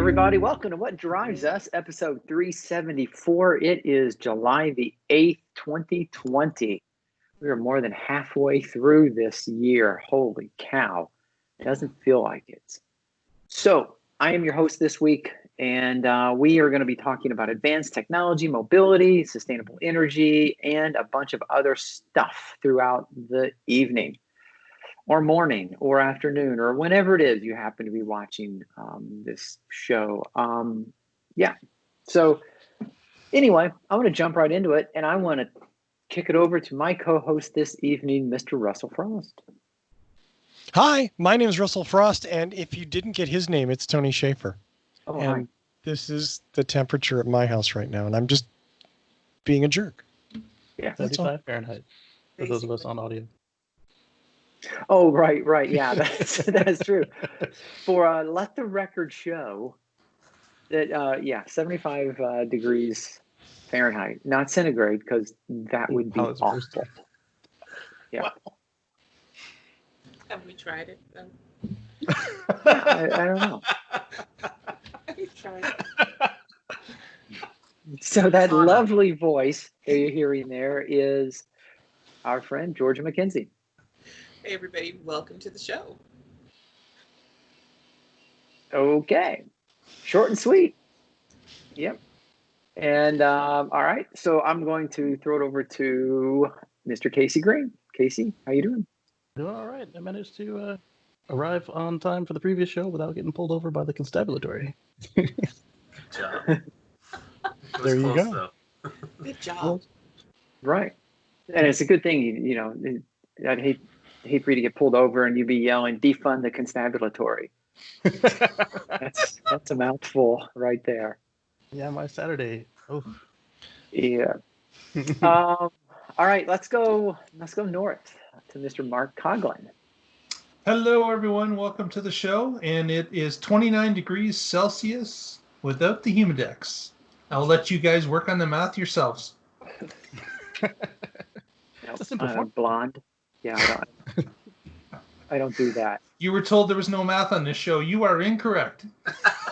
everybody. Welcome to What Drives Us, episode 374. It is July the 8th, 2020. We are more than halfway through this year. Holy cow. It doesn't feel like it. So, I am your host this week, and we are going to be talking about advanced technology, mobility, sustainable energy, and a bunch of other stuff throughout the evening, or morning, or afternoon, or whenever it is you happen to be watching this show. So anyway, I want to jump right into it, and I want to kick it over to my co-host this evening, Mr. Russell Frost. Hi, my name is Russell Frost, and if you didn't get his name, it's Tony Schaefer. Oh, and hi. This is the temperature at my house right now, and I'm just being a jerk. Yeah, 35 Fahrenheit for those of us on audio. Oh, right. Yeah, that's true. For let the record show that 75 degrees Fahrenheit, not centigrade, because that would be awful. Yeah. Wow. Have we tried it though? I don't know. Have you tried it? So that lovely voice that you're hearing there is our friend Georgia McKenzie. Hey everybody, welcome to the show. Okay. Short and sweet. Yep. And all right. So I'm going to throw it over to Mr. Casey Green. Casey, how you doing? Doing all right. I managed to arrive on time for the previous show without getting pulled over by the constabulary. Good job. There you go. Though. Good job. Right. And it's a good thing, you know, I'd hate for you to get pulled over and you be yelling, defund the constabulary. That's a mouthful right there. Yeah, my Saturday. Oh. Yeah. All right, let's go north to Mr. Mark Coughlin. Hello, everyone. Welcome to the show. And it is 29 degrees Celsius without the humidex. I'll let you guys work on the math yourselves. I'm blonde. Yeah, I don't do that. You were told there was no math on this show. You are incorrect.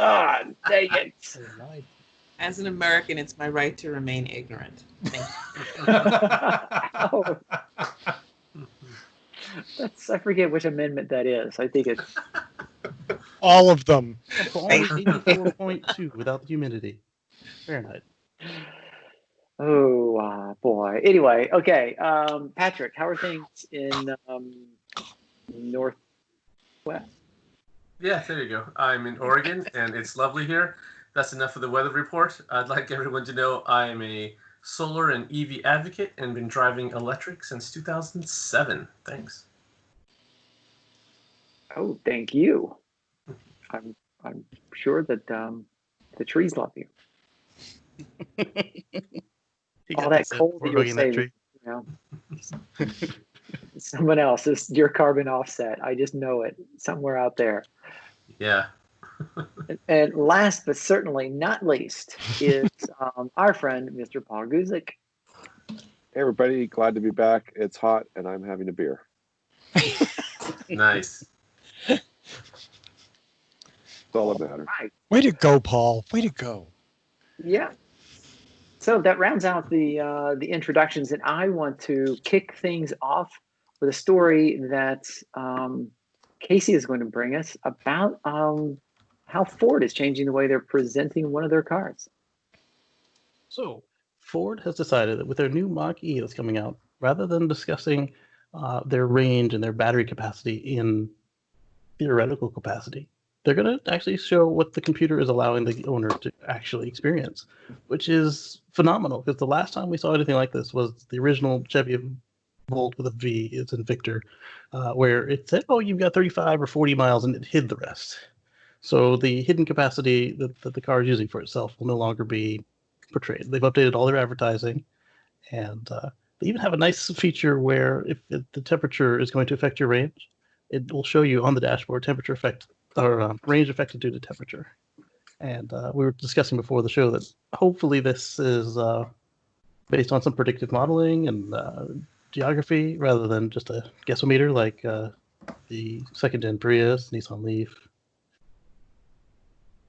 Ah, dang it. As an American, it's my right to remain ignorant. Thank you. Oh. I forget which amendment that is. I think it's All of them. 84.2 without the humidity. Fahrenheit. oh boy. Anyway, okay. Patrick, how are things in Northwest? Yeah, there you go. I'm in Oregon, and it's lovely here. That's enough for the weather report. I'd like everyone to know I am a solar and EV advocate and been driving electric since 2007. Thanks. Oh, thank you. I'm sure that the trees love you. All that coal that you're saving, you know. Someone else is your carbon offset. I just know it somewhere out there. Yeah. And last but certainly not least is our friend, Mr. Paul Guzik. Hey, everybody. Glad to be back. It's hot, and I'm having a beer. Nice. That's all that matters. Right. Way to go, Paul. Way to go. Yeah. So that rounds out the introductions, and I want to kick things off with a story that Casey is going to bring us about how Ford is changing the way they're presenting one of their cars. So, Ford has decided that with their new Mach E that's coming out, rather than discussing their range and their battery capacity in theoretical capacity, they're going to actually show what the computer is allowing the owner to actually experience, which is phenomenal, because the last time we saw anything like this was the original Chevy Volt with a V, it's in Victor, where it said, oh, you've got 35 or 40 miles, and it hid the rest. So the hidden capacity that the car is using for itself will no longer be portrayed. They've updated all their advertising, and they even have a nice feature where if the temperature is going to affect your range, it will show you on the dashboard temperature effect or range affected due to temperature. And we were discussing before the show that hopefully this is based on some predictive modeling and geography rather than just a guessometer like the second-gen Prius, Nissan Leaf.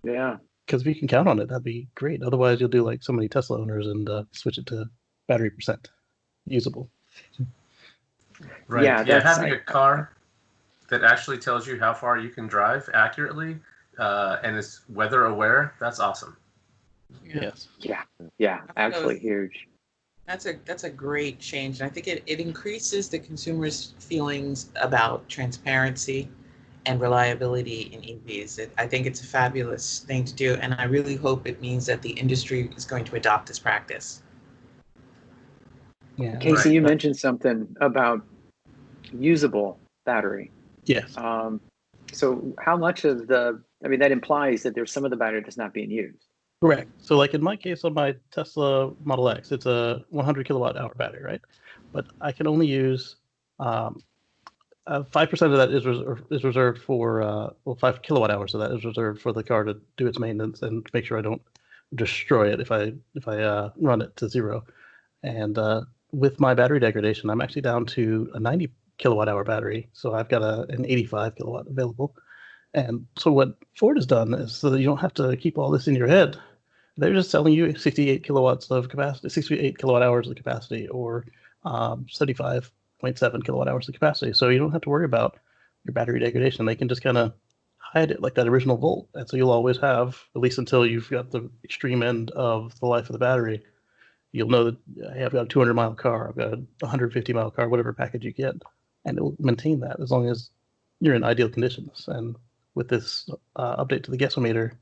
Yeah. Because if you can count on it, that'd be great. Otherwise, you'll do like so many Tesla owners and switch it to battery percent usable. Right. Yeah, Yeah, that's having a car that actually tells you how far you can drive accurately and is weather aware, that's awesome. Yes. yeah, absolutely huge. That's a great change. And I think it increases the consumer's feelings about transparency and reliability in EVs. I think it's a fabulous thing to do, and I really hope it means that the industry is going to adopt this practice. Yeah. Casey, Right. you mentioned something about usable battery. Yes. So how much of that implies that there's some of the battery that's not being used. Correct. So like in my case on my Tesla Model X, it's a 100 kilowatt hour battery, right? But I can only use 5% of that is reserved for 5 kilowatt hours of that is reserved for the car to do its maintenance and to make sure I don't destroy it if I run it to zero. And with my battery degradation, I'm actually down to a 90 kilowatt hour battery, so I've got an 85 kilowatt available. And so what Ford has done is so that you don't have to keep all this in your head. They're just selling you 68 kilowatts of capacity, 68 kilowatt hours of capacity, or 75.7 kilowatt hours of capacity. So you don't have to worry about your battery degradation. They can just kind of hide it like that original volt. And so you'll always have, at least until you've got the extreme end of the life of the battery, you'll know that, hey, I've got a 200-mile car, I've got a 150-mile car, whatever package you get. And it will maintain that as long as you're in ideal conditions. And with this update to the guessometer,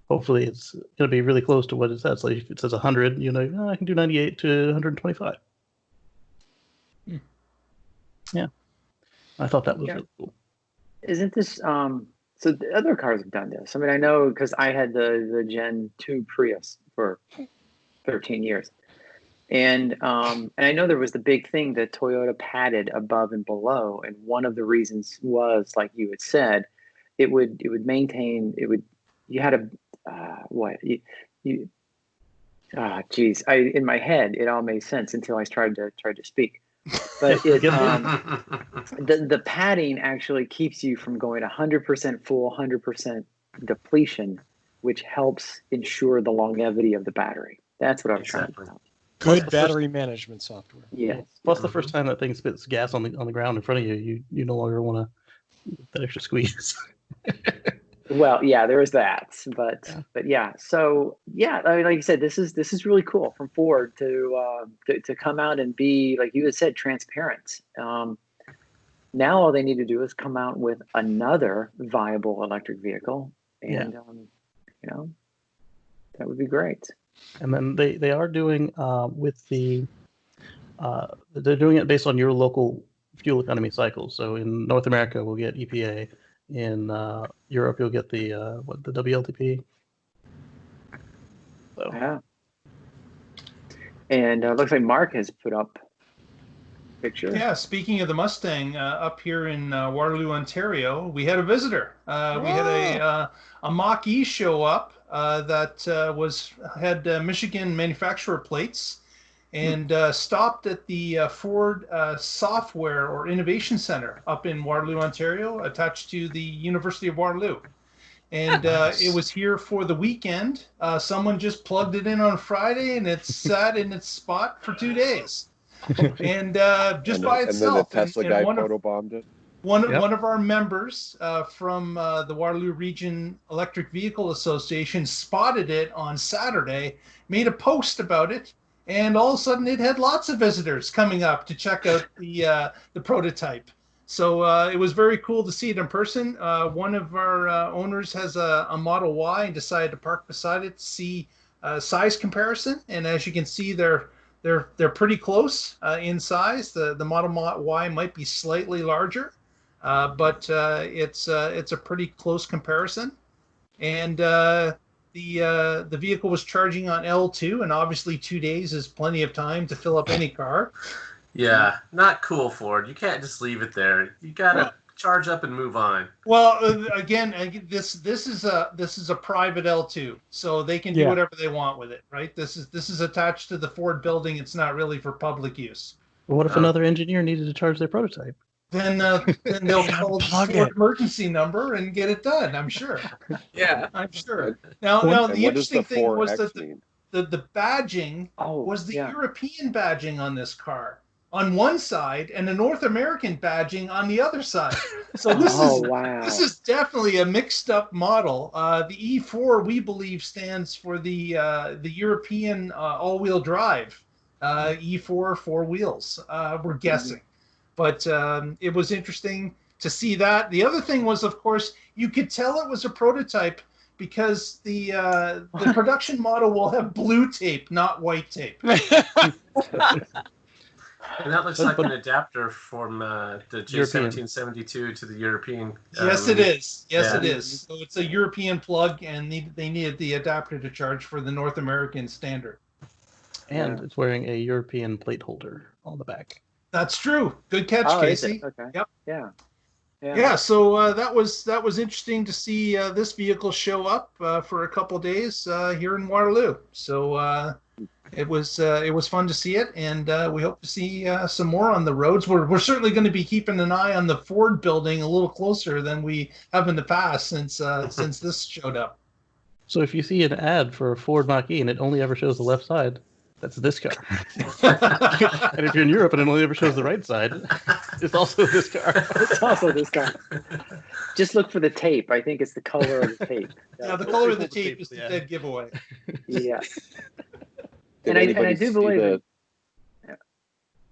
hopefully it's going to be really close to what it says. Like if it says 100, I can do 98 to 125. Yeah. I thought that was really cool. Isn't this so the other cars have done this? I mean, I know because I had the Gen 2 Prius for 13 years. And I know there was the big thing that Toyota padded above and below, and one of the reasons was, like you had said, it would maintain, you had a in my head it all made sense until I tried to speak. But it the padding actually keeps you from going 100% full, 100% depletion, which helps ensure the longevity of the battery. That's what I was trying to tell. Good battery management software. Yes. Plus, the first time that thing spits gas on the ground in front of you, you no longer want that extra squeeze. Well, yeah, there is that, but yeah. So yeah, I mean, like you said, this is really cool from Ford to come out and be, like you had said, transparent. Now all they need to do is come out with another viable electric vehicle, and that would be great. And then they are doing they're doing it based on your local fuel economy cycles. So in North America, we'll get EPA. In Europe, you'll get the WLTP. So. Yeah. And it looks like Mark has put up a picture. Yeah, speaking of the Mustang, up here in Waterloo, Ontario, we had a visitor. We had a Mach E show up that had Michigan manufacturer plates, and stopped at the Ford Software or Innovation Center up in Waterloo, Ontario, attached to the University of Waterloo. And it was here for the weekend. Someone just plugged it in on Friday, and it sat in its spot for 2 days. And just by itself. And then the Tesla guy photobombed it. One of our members from the Waterloo Region Electric Vehicle Association spotted it on Saturday, made a post about it, and all of a sudden it had lots of visitors coming up to check out the prototype. So it was very cool to see it in person. One of our owners has a Model Y and decided to park beside it to see size comparison. And as you can see, they're pretty close in size. The Model Y might be slightly larger, but it's a pretty close comparison. And the vehicle was charging on L2, and obviously 2 days is plenty of time to fill up any car. Yeah, not cool, Ford. You can't just leave it there. You gotta charge up and move on. Well, again, this is a private L2, so they can do whatever they want with it, right? This is attached to the Ford building. It's not really for public use. But what if another engineer needed to charge their prototype? then they'll call the Unplug Ford it. emergency number and get it done. I'm sure. Yeah. I'm sure. Now And the what does the interesting thing was 4X that mean? the badging Oh, was the yeah. European badging on this car on one side and the North American badging on the other side. So Oh, wow. this is definitely a mixed up model. The E4 we believe stands for the European all-wheel drive. E4 four wheels. We're guessing, but it was interesting to see that. The other thing was, of course, you could tell it was a prototype because the production model will have blue tape, not white tape. And that looks like an adapter from the European. J1772 to the European. Yes, it is. Yes, yeah. it is. So it's a European plug, and they needed the adapter to charge for the North American standard. And Yeah. it's wearing a European plate holder on the back. That's true. Good catch, Oh, is Casey. it? Okay. Yep. Yeah. Yeah, so that was interesting to see this vehicle show up for a couple days here in Waterloo. So it was fun to see it, and we hope to see some more on the roads. We're certainly going to be keeping an eye on the Ford building a little closer than we have in the past since this showed up. So if you see an ad for a Ford Mach E and it only ever shows the left side, that's this car. And if you're in Europe and it only ever shows the right side, it's also this car. It's also this guy. Just look for the tape. I think it's the color of the tape. Yeah, the color of the Tape, tape is the yeah. dead giveaway. Yeah. Did I anybody do see believe the? it. Yeah.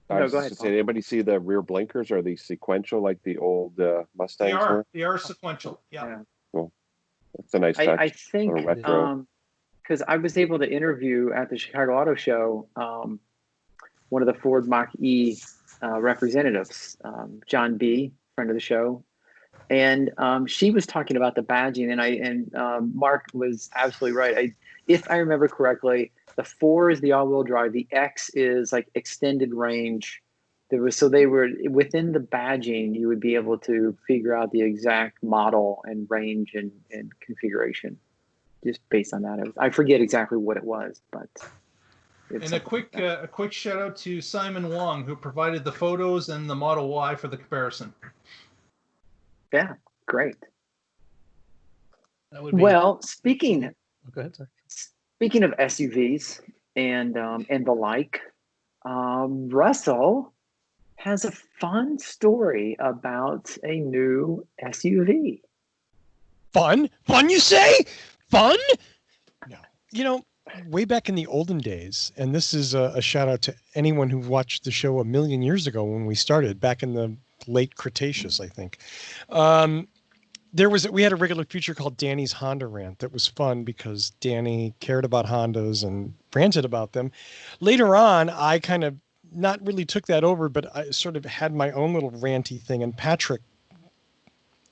I No, was go just ahead, gonna say, Paul. did anybody see the rear blinkers? Are they sequential like the old Mustangs were? They are sequential. Yeah. It's a nice touch. I think Little retro. because I was able to interview at the Chicago Auto Show one of the Ford Mach E representatives, John B., friend of the show, and she was talking about the badging, and Mark was absolutely right. If I remember correctly, the 4 is the all-wheel drive, the X is like extended range. They were within the badging, you would be able to figure out the exact model and range and configuration just based on that. I forget exactly what it was, but. And a quick shout out to Simon Wong, who provided the photos and the Model Y for the comparison. Yeah, great. That would be... Well, speaking Go ahead, sir. Speaking of SUVs and the like, Russell has a fun story about a new SUV. Fun? Fun, you say? Fun? No. You know, way back in the olden days, and this is a shout out to anyone who watched the show a million years ago when we started, back in the late Cretaceous, I think. We had a regular feature called Danny's Honda Rant that was fun because Danny cared about Hondas and ranted about them. Later on, I kind of not really took that over, but I sort of had my own little ranty thing, and Patrick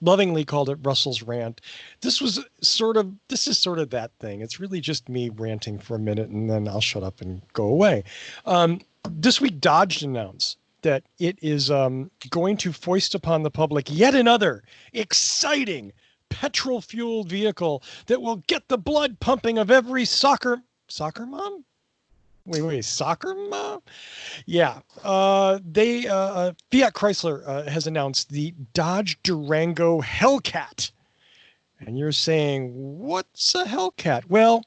lovingly called it Russell's Rant. This is sort of that thing. It's really just me ranting for a minute, and then I'll shut up and go away. This week, Dodge announced that it is going to foist upon the public yet another exciting petrol-fueled vehicle that will get the blood pumping of every soccer mom? Wait, soccer mom? Yeah. Fiat Chrysler has announced the Dodge Durango Hellcat. And you're saying, what's a Hellcat? Well,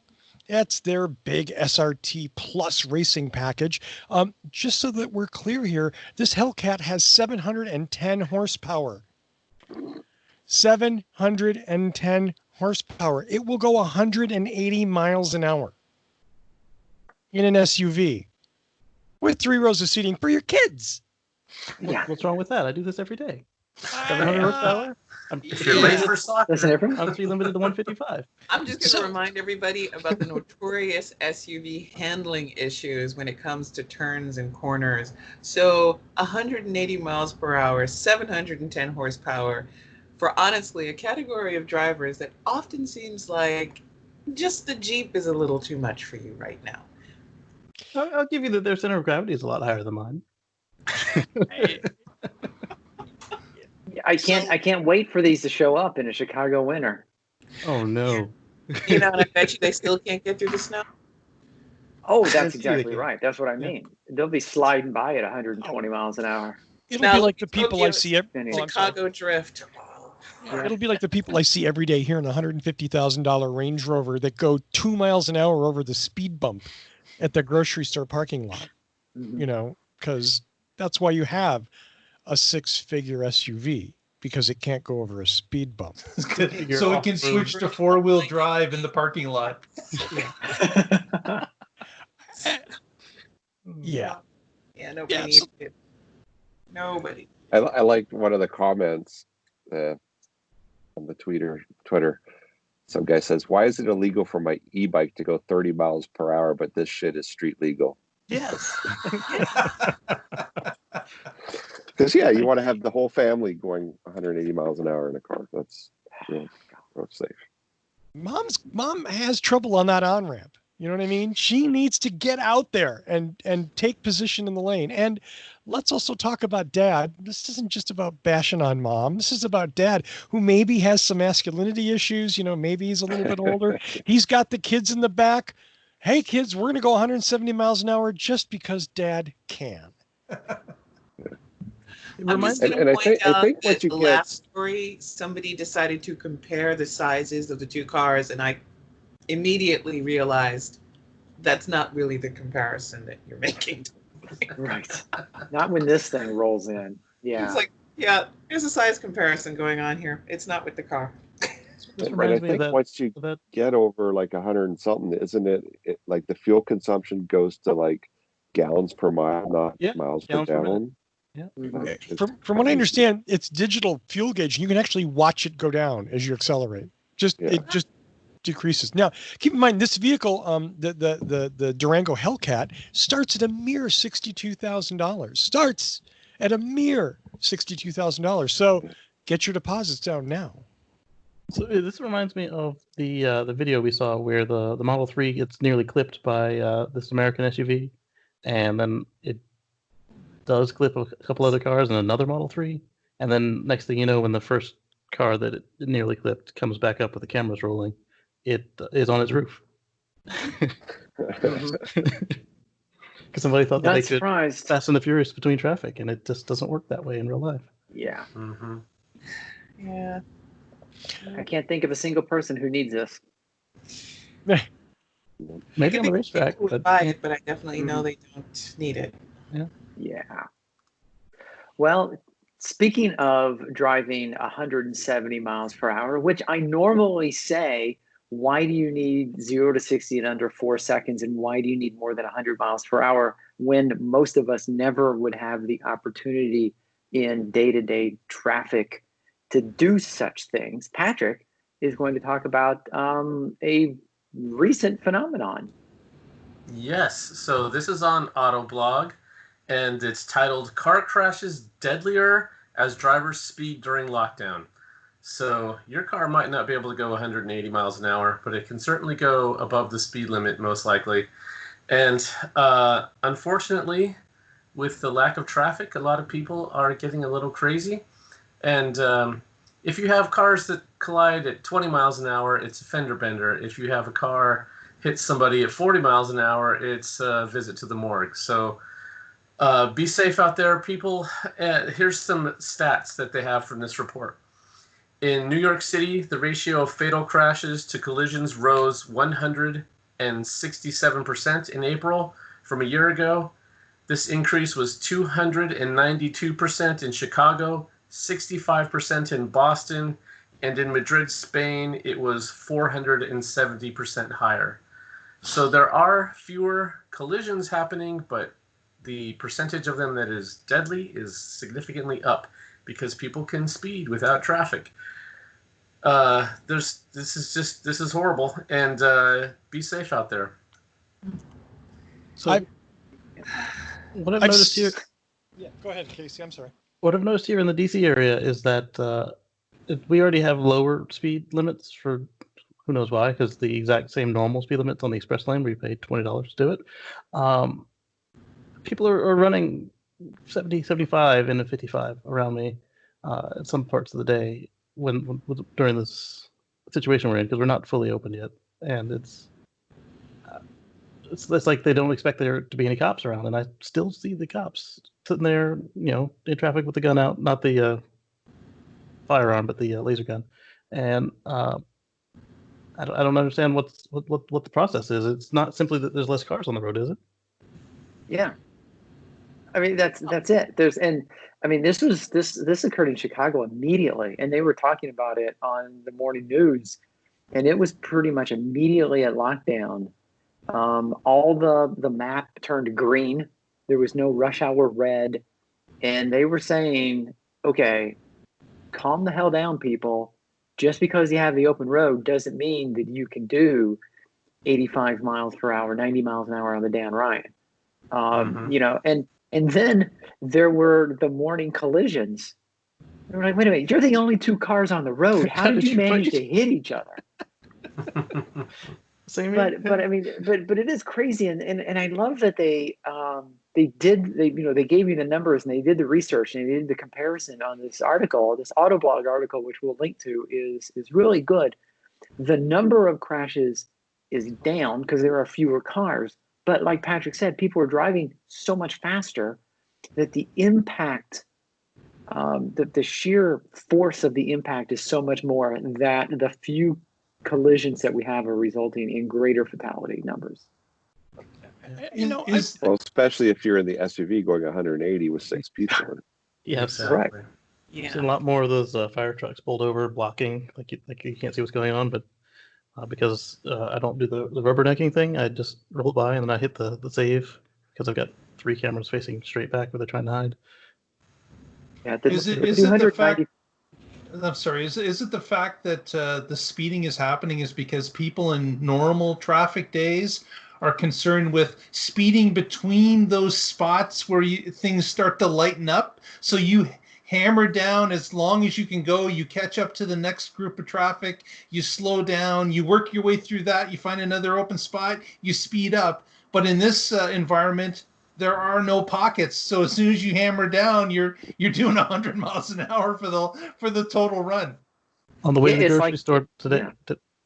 that's their big SRT Plus racing package. Just so that we're clear here, this Hellcat has 710 horsepower. 710 horsepower. It will go 180 miles an hour in an SUV with 3 rows of seating for your kids. Yeah. What's wrong with that? I do this every day. 700 horsepower. If you're late for soccer, I'm speed limited to 155. I'm just going to remind everybody about the notorious SUV handling issues when it comes to turns and corners. So 180 miles per hour, 710 horsepower, for honestly a category of drivers that often seems like just the Jeep is a little too much for you right now. I'll give you that their center of gravity is a lot higher than mine. I can't wait for these to show up in a Chicago winter. Oh no. You know, and I bet you they still can't get through the snow. Oh, that's Yes, exactly you can. right. That's what I mean. They'll be sliding by at 120 miles an hour. It'll Now, be like the let me people tell I you, see. Chicago Drift. Yeah, it'll be like the people I see every day here in a $150,000 Range Rover that go 2 miles an hour over the speed bump at the grocery store parking lot. Mhm. You know, because that's why you have a 6-figure SUV, because it can't go over a speed bump. So it can switch to 4-wheel drive in the parking lot. Yeah. Yeah, nobody needs it. Nobody. I liked one of the comments on the Twitter. Some guy says, "Why is it illegal for my e-bike to go 30 miles per hour, but this shit is street legal?" Yes. Because you want to have the whole family going 180 miles an hour in a car. That's road safe. Mom has trouble on that on-ramp. You know what I mean? She needs to get out there and take position in the lane. And let's also talk about dad. This isn't just about bashing on mom. This is about dad, who maybe has some masculinity issues. You know, maybe he's a little bit older. He's got the kids in the back. Hey, kids, we're going to go 170 miles an hour just because dad can. I'm just going to point out that the last story, somebody decided to compare the sizes of the two cars, and I immediately realized that's not really the comparison that you're making. Right. Not when this thing rolls in. Yeah. It's like, yeah, there's a size comparison going on here. It's not with the car. Right. I think once you get over like 100 and something, isn't it like the fuel consumption goes to like gallons per mile, not miles per gallon? Yeah. From what I understand, it's digital fuel gauge, and you can actually watch it go down as you accelerate. It just decreases. Now, keep in mind, this vehicle, the Durango Hellcat, starts at a mere $62,000. Starts at a mere $62,000. So get your deposits down now. So this reminds me of the video we saw where the Model 3 gets nearly clipped by this American SUV, and then it does clip a couple other cars and another Model 3, and then next thing you know, when the first car that it nearly clipped comes back up with the cameras rolling, it is on its roof. Because somebody thought that they could Fast and the Furious between traffic, and it just doesn't work that way in real life. Yeah. Mm-hmm. Yeah. I can't think of a single person who needs this. Maybe on the racetrack, but buy it, but I definitely know they don't need it. Yeah. Well, speaking of driving 170 miles per hour, which I normally say, why do you need 0 to 60 in under 4 seconds, and why do you need more than 100 miles per hour when most of us never would have the opportunity in day-to-day traffic to do such things? Patrick is going to talk about a recent phenomenon. Yes, so this is on Autoblog, and it's titled "Car Crashes Deadlier as Drivers Speed During Lockdown." So your car might not be able to go 180 miles an hour, but it can certainly go above the speed limit, most likely. And unfortunately, with the lack of traffic, a lot of people are getting a little crazy. And if you have cars that collide at 20 miles an hour, it's a fender bender. If you have a car hit somebody at 40 miles an hour, it's a visit to the morgue. So be safe out there, people. Here's some stats that they have from this report. In New York City, the ratio of fatal crashes to collisions rose 167% in April from a year ago. This increase was 292% in Chicago, 65% in Boston, and in Madrid, Spain, it was 470% higher. So there are fewer collisions happening, but the percentage of them that is deadly is significantly up because people can speed without traffic. This is horrible, and be safe out there. So what I've noticed here. Yeah, go ahead, Casey. I'm sorry. What I've noticed here in the DC area is that we already have lower speed limits for who knows why, because the exact same normal speed limits on the express lane where you pay $20 to do it. People are running 70, 75, and a 55 around me at some parts of the day when during this situation we're in, because we're not fully open yet, and it's it's like they don't expect there to be any cops around, and I still see the cops sitting there, in traffic with the gun out, not the firearm, but the laser gun, and I don't understand what the process is. It's not simply that there's less cars on the road, is it? Yeah. I mean, that's it. This occurred in Chicago immediately, and they were talking about it on the morning news, and it was pretty much immediately at lockdown. All the map turned green. There was no rush hour red, and they were saying, okay, calm the hell down, people. Just because you have the open road doesn't mean that you can do 85 miles per hour, 90 miles an hour on the Dan Ryan. And then there were the morning collisions. They were like, wait a minute, you're the only two cars on the road. How did you manage to hit each other? But I mean, but it is crazy, and I love that they gave you the numbers and they did the research and they did the comparison on this article, this Autoblog article, which we'll link to, is really good. The number of crashes is down because there are fewer cars, but like Patrick said, people are driving so much faster that the impact, the sheer force of the impact is so much more that the few collisions that we have are resulting in greater fatality numbers. Well, especially if you're in the SUV going 180 with 6 people in it. Yes, Right. I've seen a lot more of those fire trucks pulled over, blocking, like you can't see what's going on. But because I don't do the rubbernecking thing, I just roll by and then I hit the save because I've got 3 cameras facing straight back where they're trying to hide. Yeah, Is it the fact? I'm sorry. Is it the fact that the speeding is happening is because people in normal traffic days are concerned with speeding between those spots where things start to lighten up? So you hammer down as long as you can go, you catch up to the next group of traffic, you slow down, you work your way through that, you find another open spot, you speed up. But in this environment, there are no pockets. So as soon as you hammer down, you're doing 100 miles an hour for the total run. On the way to the grocery store today,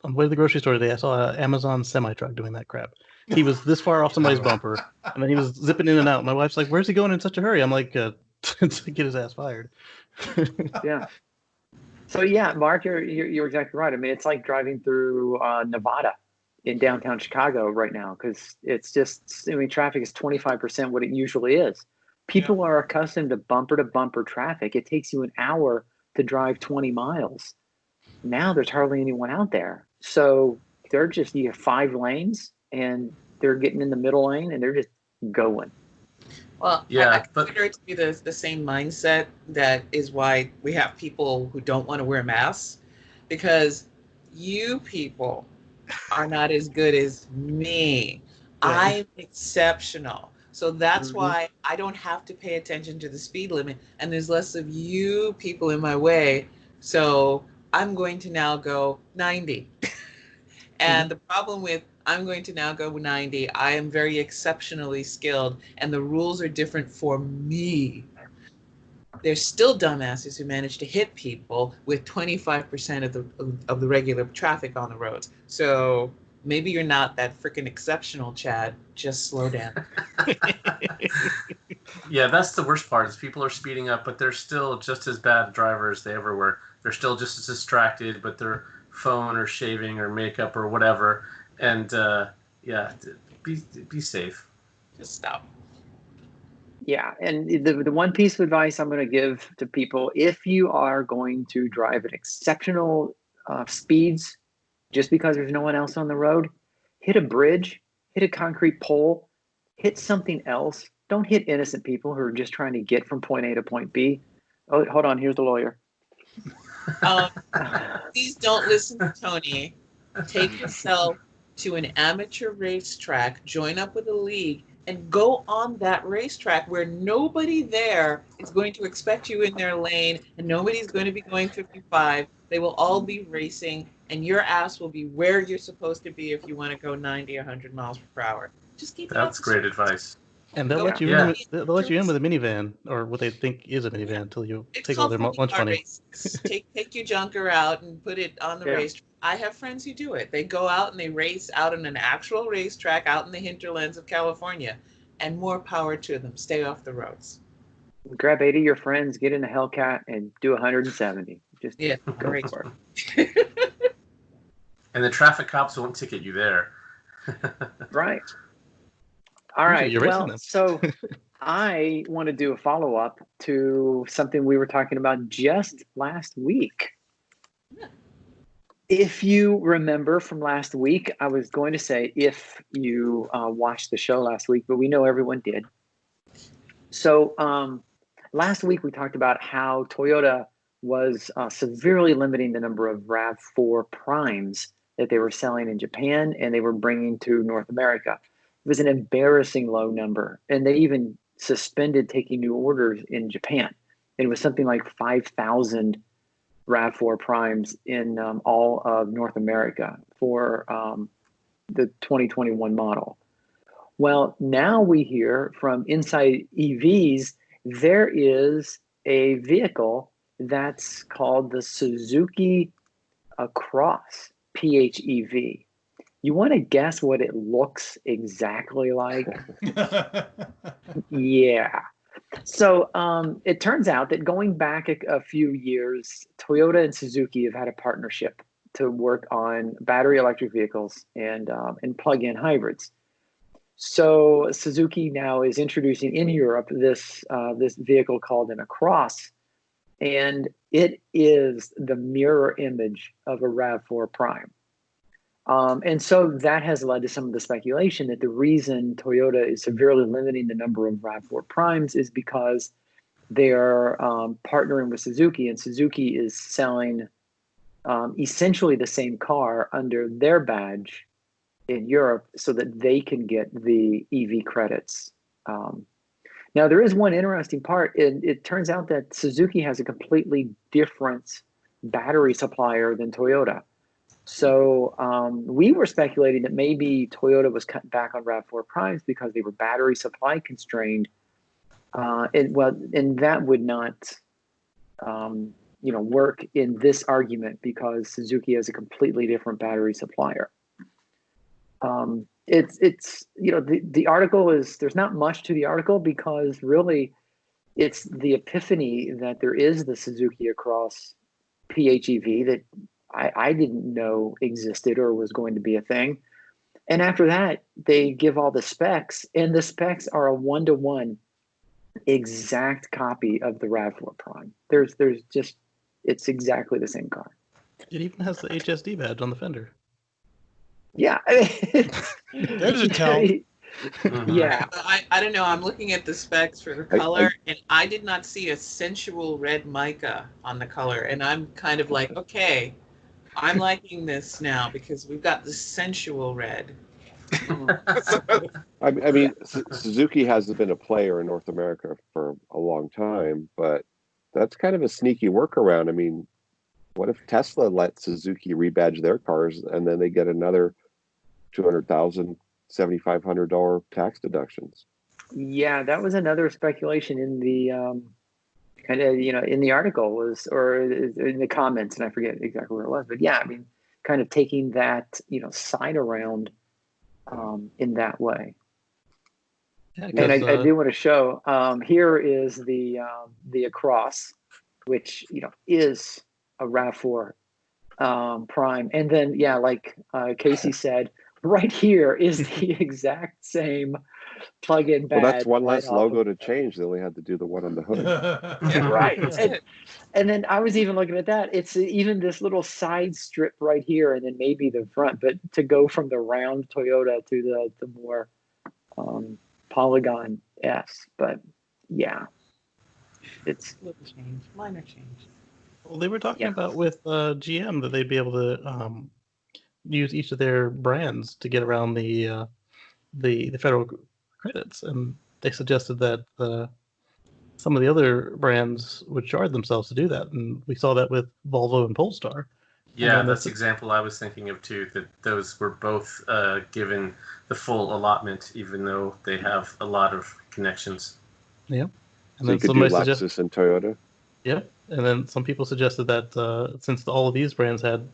on the way to the grocery store today, I saw an Amazon semi-truck doing that crap. He was this far off somebody's bumper, and then he was zipping in and out. My wife's like, "Where's he going in such a hurry?" I'm like, "To get his ass fired." Yeah. So yeah, Mark, you're exactly right. I mean, it's like driving through Nevada in downtown Chicago right now, because it's just, I mean, traffic is 25% what it usually is. People are accustomed to bumper traffic. It takes you an hour to drive 20 miles. Now there's hardly anyone out there. So you have 5 lanes and they're getting in the middle lane and they're just going. Well, I consider it to be the same mindset that is why we have people who don't want to wear masks, because you people are not as good as me. I'm exceptional. So that's why I don't have to pay attention to the speed limit, and there's less of you people in my way. So I'm going to now go 90. And the problem with I'm going to now go 90, I am very exceptionally skilled, and the rules are different for me. There's still dumbasses who manage to hit people with 25% of the regular traffic on the roads. So maybe you're not that freaking exceptional, Chad. Just slow down. Yeah, that's the worst part, is people are speeding up, but they're still just as bad drivers as they ever were. They're still just as distracted with their phone or shaving or makeup or whatever. And be safe. Just stop. Yeah, and the one piece of advice I'm going to give to people, if you are going to drive at exceptional speeds, just because there's no one else on the road, hit a bridge, hit a concrete pole, hit something else. Don't hit innocent people who are just trying to get from point A to point B. Oh, hold on, here's the lawyer. Please don't listen to Tony. Take yourself to an amateur racetrack, join up with a league, and go on that racetrack where nobody there is going to expect you in their lane, and nobody's going to be going 55. They will all be racing, and your ass will be where you're supposed to be if you want to go 90, 100 miles per hour. Just keep it up. That's great advice. And they'll let you in. They'll let you in with a minivan, or what they think is a minivan, until you take all their lunch money. Take your junker out and put it on the racetrack I have friends who do it. They go out and they race out on an actual racetrack out in the hinterlands of California, and more power to them. Stay off the roads. Grab 8 of your friends, get in a Hellcat, and do 170. Just Yeah, go great. for it. And the traffic cops won't ticket you there. Right. All Usually right. you're racing Well, them. so I want to do a follow-up to something we were talking about just last week. Yeah. If you remember from last week, I was going to say if you watched the show last week, but we know everyone did. So last week we talked about how Toyota was severely limiting the number of RAV4 primes that they were selling in Japan and they were bringing to North America. It was an embarrassing low number, and they even suspended taking new orders in Japan. It was something like 5,000 RAV4 primes in all of North America for the 2021 model. Well, now we hear from Inside EVs, there is a vehicle that's called the Suzuki Cross PHEV. You want to guess what it looks exactly like? Yeah. So it turns out that going back a few years, Toyota and Suzuki have had a partnership to work on battery electric vehicles and plug-in hybrids. So Suzuki now is introducing in Europe this vehicle called an Cross, and it is the mirror image of a RAV4 Prime. And so that has led to some of the speculation that the reason Toyota is severely limiting the number of RAV4 Primes is because they are partnering with Suzuki, and Suzuki is selling essentially the same car under their badge in Europe so that they can get the EV credits. Now, there is one interesting part. It turns out that Suzuki has a completely different battery supplier than Toyota. So we were speculating that maybe Toyota was cutting back on RAV4 Primes because they were battery supply constrained. And that would not, work in this argument because Suzuki has a completely different battery supplier. The article is, there's not much to the article because really it's the epiphany that there is the Suzuki Cross PHEV that I didn't know existed or was going to be a thing. And after that, they give all the specs, and the specs are a 1-to-1 exact copy of the RAV4 Prime. There's just, it's exactly the same car. It even has the HSD badge on the fender. Yeah. There's a tell. Yeah. I don't know. I'm looking at the specs for the color, and I did not see a sensual red mica on the color. And I'm kind of like, okay, I'm liking this now because we've got the sensual red. I mean, Suzuki hasn't been a player in North America for a long time, but that's kind of a sneaky workaround. I mean, what if Tesla let Suzuki rebadge their cars and then they get another $200,000, $7,500 tax deductions? Yeah, that was another speculation in the in the article or in the comments, and I forget exactly where it was, but yeah, I mean, kind of taking that side around in that way. Yeah, And I do want to show here is the Across, which is a RAV4 Prime, and then like Casey said, right here is the exact same plug-in badge. Well, that's one less logo to change. They only had to do the one on the hood. Yeah, right. And then I was even looking at that. It's even this little side strip right here, and then maybe the front. But to go from the round Toyota to the more polygon S. But yeah, it's Little change, minor change. Well, they were talking about with GM that they'd be able to use each of their brands to get around the federal credits, and they suggested that some of the other brands would charge themselves to do that, and we saw that with Volvo and Polestar. Yeah, that's the example I was thinking of too, that those were both given the full allotment, even though they have a lot of connections. Yeah. So And then you could do Lexus and Toyota? Yeah. And then some people suggested that since all of these brands had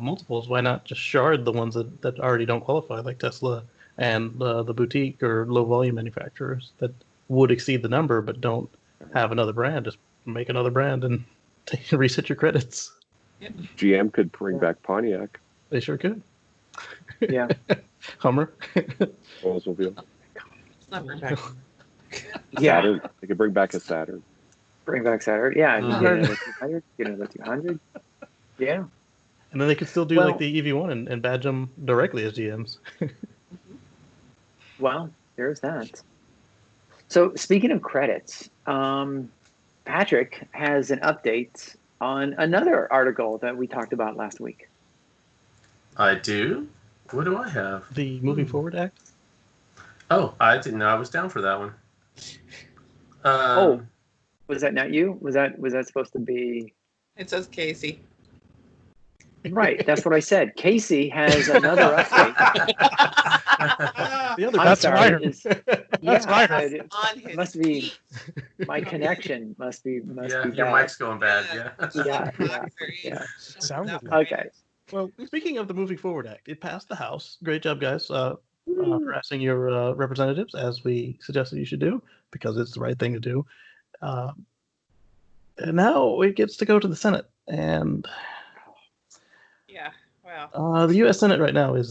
multiples, why not just shard the ones that already don't qualify, like Tesla and the boutique or low volume manufacturers that would exceed the number but don't have another brand? Just make another brand and reset your credits. GM could bring back Pontiac. They sure could. Yeah. Hummer. Oldsmobile. It's not bring back. Yeah. Saturn. They could bring back a Saturn. Bring back Saturn. Yeah. You Uh-huh. get another 200. Get another 200. Yeah. And then they could still do Well- like the EV1 and badge them directly as GMs. Well, there's that. So speaking of credits, Patrick has an update on another article that we talked about last week. I do. What do I have? The Moving Forward Act. Oh, I didn't know I was down for that one. Oh, was that not you? Was that supposed to be? It says Casey. Right, that's what I said. Casey has another update. The other I'm That's sorry. right. It's- That's yeah, right. it On his must be my connection. Must be Yeah, be your bad. mic's going bad. Yeah. Yeah. Sounded Okay. Well, speaking of the Moving Forward Act, it passed the House. Great job, guys, harassing your representatives, as we suggested you should do, because it's the right thing to do. And now it gets to go to the Senate. And Yeah. Wow. the U.S. Senate right now is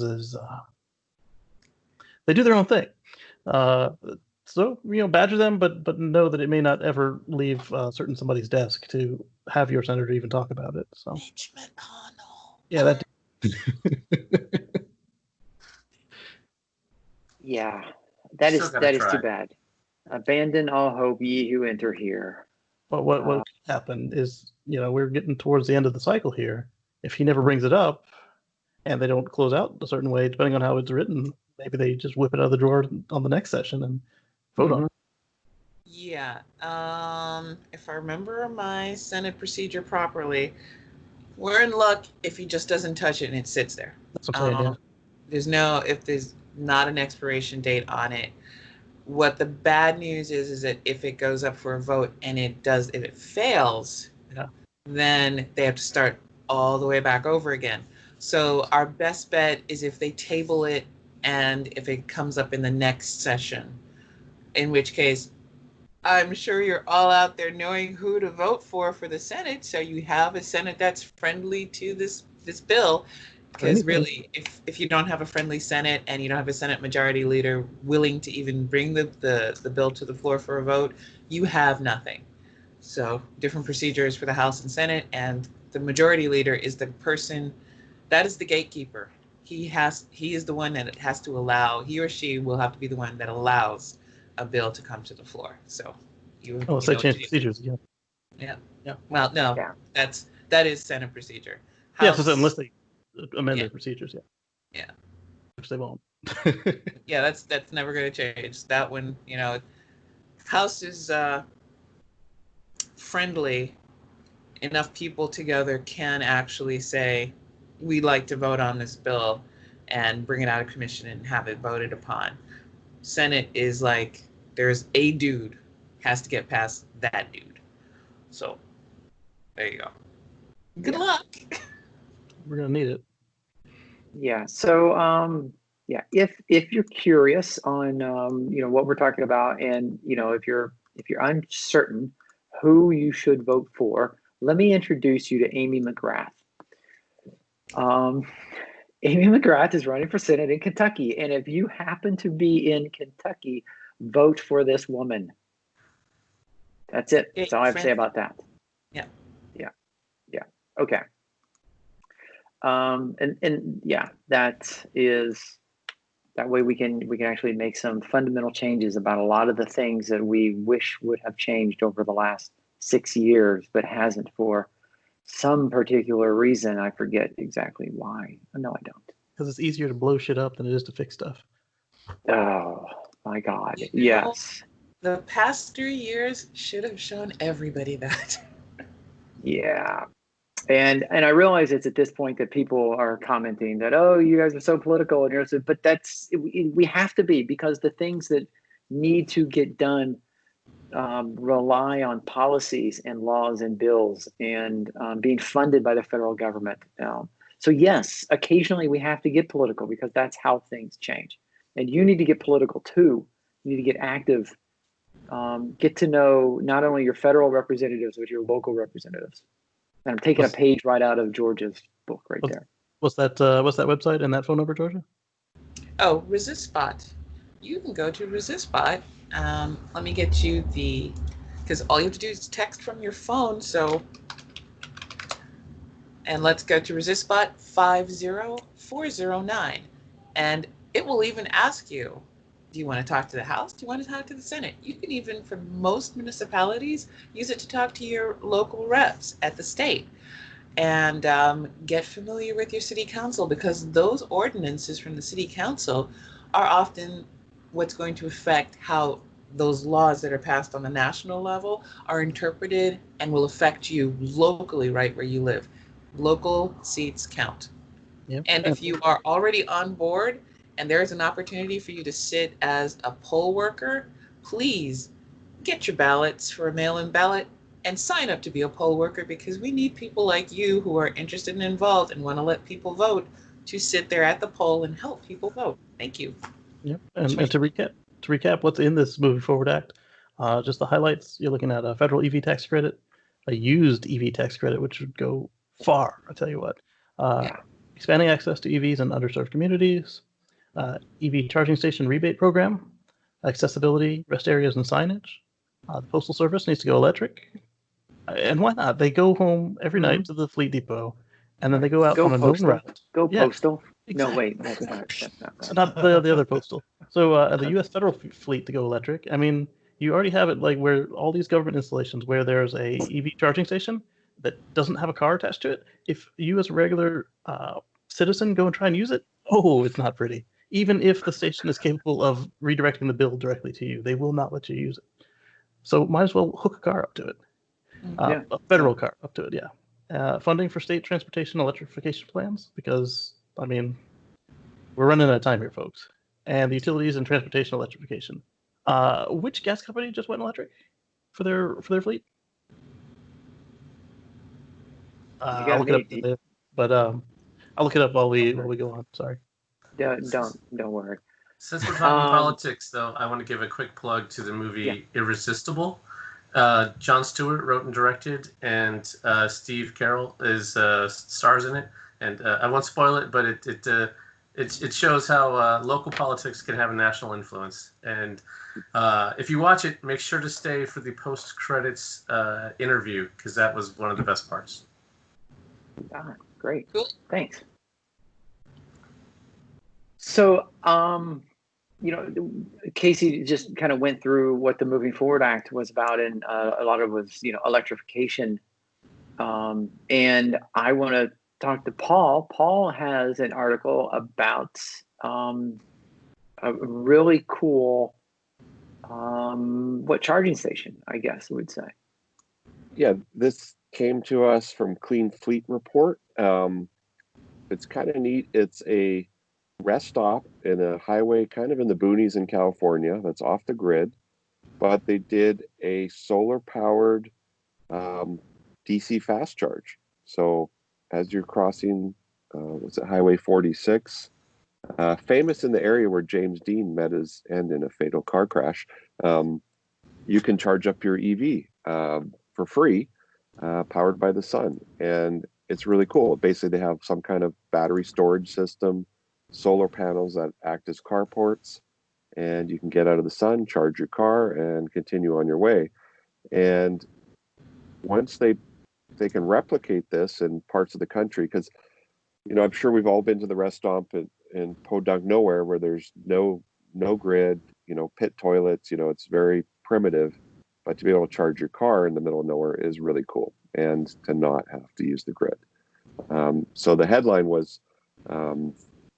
they do their own thing. So, badger them, but know that it may not ever leave certain somebody's desk to have your senator even talk about it. So, Mitch McConnell. yeah, that. Yeah, that Still is gotta try. too bad. Abandon all hope, ye who enter here. But what could happen is, we're getting towards the end of the cycle here. If he never brings it up, and they don't close out a certain way, depending on how it's written, maybe they just whip it out of the drawer on the next session and vote on it. Yeah. If I remember my Senate procedure properly, we're in luck if he just doesn't touch it and it sits there. That's what I'm saying. Yeah. If there's not an expiration date on it. What the bad news is that if it goes up for a vote and if it fails, Yeah. then they have to start all the way back over again. So our best bet is if they table it and if it comes up in the next session, in which case I'm sure you're all out there knowing who to vote for the Senate. So you have a Senate that's friendly to this bill. Because really, if you don't have a friendly Senate and you don't have a Senate majority leader willing to even bring the bill to the floor for a vote, you have nothing. So different procedures for the House and Senate, and the majority leader is the person that is the gatekeeper. He is the one that has to allow, he or she will have to be the one that allows a bill to come to the floor. So Unless they change procedures again. Yeah. Yeah. Well, no, Yeah. that is Senate procedure. Yeah, House, so unless they amend Yeah. their procedures, yeah. Yeah. Which they won't. Yeah, that's never going to change. That one, House is friendly. Enough people together can actually say, we'd like to vote on this bill and bring it out of commission and have it voted upon. Senate is like, there's a dude has to get past that dude. So there you go. Good luck. We're going to need it. Yeah. So, if you're curious on, what we're talking about, and if you're uncertain who you should vote for, let me introduce you to Amy McGrath. Amy McGrath is running for Senate in Kentucky, and if you happen to be in Kentucky, vote for this woman. That's it. That's all I have to say about that. Yeah. Okay. And yeah, that way we can actually make some fundamental changes about a lot of the things that we wish would have changed over the last 6 years, but hasn't for some particular reason. I forget exactly why. No, I don't. Because it's easier to blow shit up than it is to fix stuff. Oh my God. You know, Yes. The past 3 years should have shown everybody that. Yeah. And I realize it's at this point that people are commenting that, oh, you guys are so political, and but we have to be, because the things that need to get done rely on policies and laws and bills and being funded by the federal government. So So yes, occasionally we have to get political because that's how things change. And you need to get political too. You need to get active. Get to know not only your federal representatives, but your local representatives. And I'm taking a page right out of Georgia's book right there. What's that website and that phone number, Georgia? Oh, ResistBot. You can go to ResistBot. Let me get you because all you have to do is text from your phone. And let's go to ResistBot 50409. And it will even ask you, do you want to talk to the House? Do you want to talk to the Senate? You can even, for most municipalities, use it to talk to your local reps at the state. And get familiar with your city council, because those ordinances from the city council are often what's going to affect how those laws that are passed on the national level are interpreted and will affect you locally right where you live. Local seats count. Yep. And if you are already on board and there is an opportunity for you to sit as a poll worker, please get your ballots for a mail-in ballot and sign up to be a poll worker, because we need people like you who are interested and involved and want to let people vote to sit there at the poll and help people vote. Thank you. Yep. And to recap what's in this Moving Forward Act, just the highlights, you're looking at a federal EV tax credit, a used EV tax credit, which would go far, I'll tell you what. Expanding access to EVs in underserved communities, EV charging station rebate program, accessibility, rest areas and signage. The Postal Service needs to go electric. And why not? They go home every night to the fleet depot, and then they go out on a known route. Go postal. Exactly. No, wait, that's not So not the other postal. So the U.S. federal fleet to go electric. I mean, you already have it like where all these government installations where there's a EV charging station that doesn't have a car attached to it. If you as a regular citizen go and try and use it, it's not pretty. Even if the station is capable of redirecting the bill directly to you, they will not let you use it. So might as well hook a car up to it. A federal car up to it, funding for state transportation electrification plans, because, I mean, we're running out of time here, folks. And the utilities and transportation electrification. Which gas company just went electric for their fleet? I'll look it up, but I'll look it up while we go on. Sorry. Don't worry. Since we're talking politics, though, I want to give a quick plug to the movie Irresistible. Jon Stewart wrote and directed, and Steve Carell stars in it. And I won't spoil it, but it shows how local politics can have a national influence. And if you watch it, make sure to stay for the post-credits interview, because that was one of the best parts. Great. Cool. Thanks. So, Casey just kind of went through what the Moving Forward Act was about, and a lot of it was, electrification. And I want to talk to Paul. Paul has an article about a really cool, charging station, I guess I would say. Yeah, this came to us from Clean Fleet Report. It's kind of neat. It's a rest stop in a highway kind of in the boonies in California that's off the grid, but they did a solar powered DC fast charge. So as you're crossing Highway 46, famous in the area where James Dean met his end in a fatal car crash, you can charge up your EV for free, powered by the sun. And it's really cool. Basically, they have some kind of battery storage system, solar panels that act as carports, and you can get out of the sun, charge your car, and continue on your way. And once they can replicate this in parts of the country, because I'm sure we've all been to the rest stop in Podunk Nowhere where there's no grid, pit toilets, it's very primitive. But to be able to charge your car in the middle of nowhere is really cool, and to not have to use the grid. So the headline was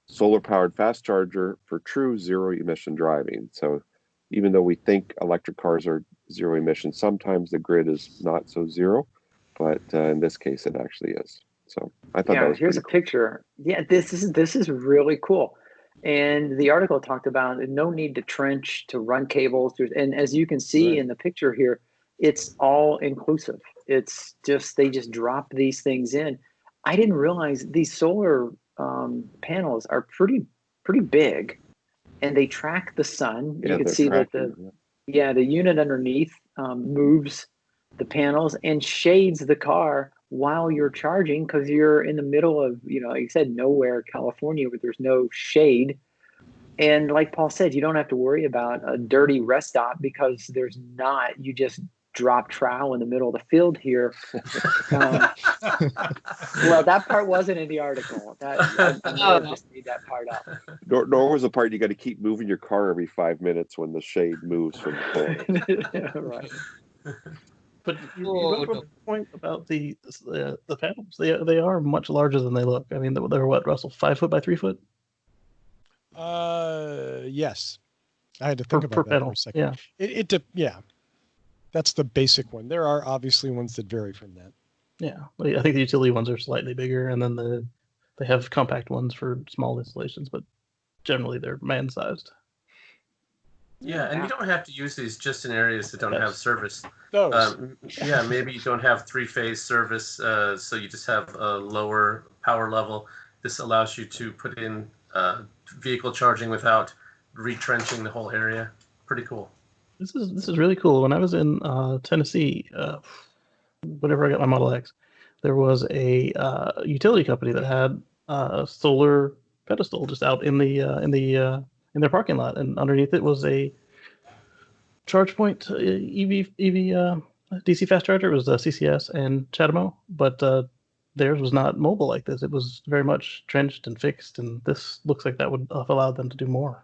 solar-powered fast charger for true zero-emission driving. So even though we think electric cars are zero emission, sometimes the grid is not so zero, but in this case, it actually is. So I thought that was here's a cool. picture. Yeah, this is really cool. And the article talked about no need to trench, to run cables. And as you can see in the picture here, it's all inclusive. It's just, they just drop these things in. I didn't realize these solar panels are pretty big, and they track the sun. Yeah, You can they're see that tracking. the unit underneath moves the panels and shades the car while you're charging, because you're in the middle of, like you said, nowhere, California, where there's no shade. And like Paul said, you don't have to worry about a dirty rest stop, because there's not. You just drop trowel in the middle of the field here. Well, that part wasn't in the article. I may have just made that part up. Nor was the part you got to keep moving your car every 5 minutes when the shade moves from the panel. Right. But you brought up a point about the panels. They are much larger than they look. I mean, they're what, Russell, 5 foot by 3 foot? Yes. I had to think about that panel. for a second. Yeah. Yeah. That's the basic one. There are obviously ones that vary from that. Yeah. I think the utility ones are slightly bigger, and then they have compact ones for small installations, but generally they're man-sized. Yeah, and you don't have to use these just in areas that don't have service. Those. Maybe you don't have 3-phase service, so you just have a lower power level. This allows you to put in vehicle charging without retrenching the whole area. Pretty cool. This is really cool. When I was in Tennessee, whenever I got my Model X, there was a utility company that had a solar pedestal just out in their parking lot, and underneath it was a ChargePoint EV DC fast charger. It was CCS and CHAdeMO, but theirs was not mobile like this. It was very much trenched and fixed, and this looks like that would have allowed them to do more.